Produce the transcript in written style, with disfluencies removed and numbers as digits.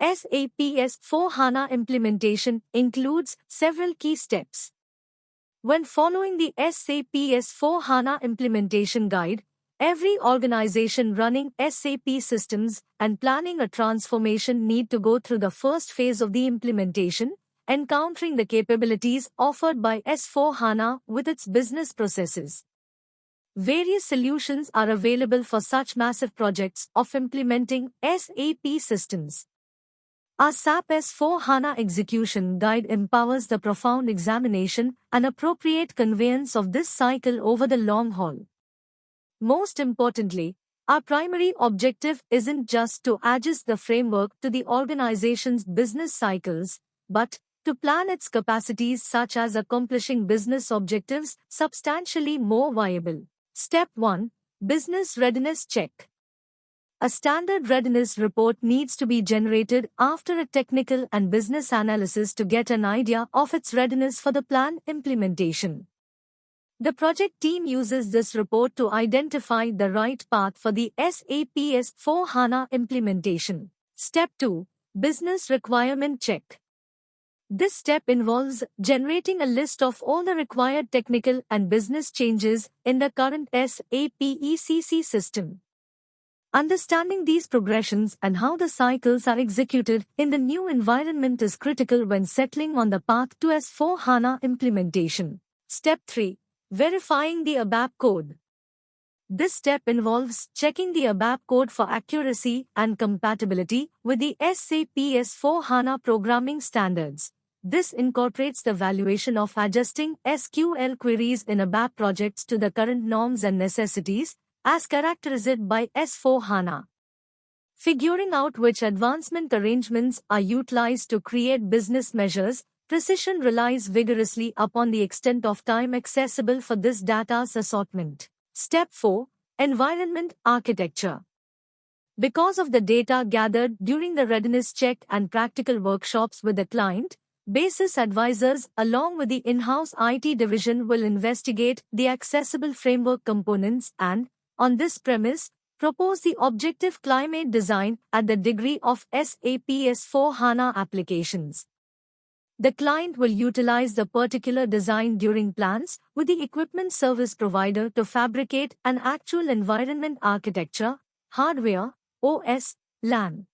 SAP S/4HANA implementation includes several key steps. When following the SAP S/4HANA implementation guide, every organization running SAP systems and planning a transformation need to go through the first phase of the implementation, encountering the capabilities offered by S/4HANA with its business processes. Various solutions are available for such massive projects of implementing SAP systems. Our SAP S/4HANA execution guide empowers the profound examination and appropriate conveyance of this cycle over the long haul. Most importantly, our primary objective isn't just to adjust the framework to the organization's business cycles, but to plan its capacities such as accomplishing business objectives substantially more viable. Step 1. Business Readiness Check. A standard readiness report needs to be generated after a technical and business analysis to get an idea of its readiness for the plan implementation. The project team uses this report to identify the right path for the SAP S/4HANA implementation. Step 2. Business Requirement Check. This step involves generating a list of all the required technical and business changes in the current SAP ECC system. Understanding these progressions and how the cycles are executed in the new environment is critical when settling on the path to S/4HANA implementation. Step 3. Verifying the ABAP code. This step involves checking the ABAP code for accuracy and compatibility with the SAP S/4HANA programming standards. This incorporates the valuation of adjusting SQL queries in ABAP projects to the current norms and necessities, as characterized by S/4HANA. Figuring out which advancement arrangements are utilized to create business measures, Precision relies vigorously upon the extent of time accessible for this data's assortment. Step 4. Environment Architecture. Because of the data gathered during the readiness check and practical workshops with the client, basis advisors along with the in-house IT division will investigate the accessible framework components and, on this premise, propose the objective climate design at the degree of SAP S/4HANA applications. The client will utilize the particular design during plans with the equipment service provider to fabricate an actual environment architecture, hardware, OS, LAN.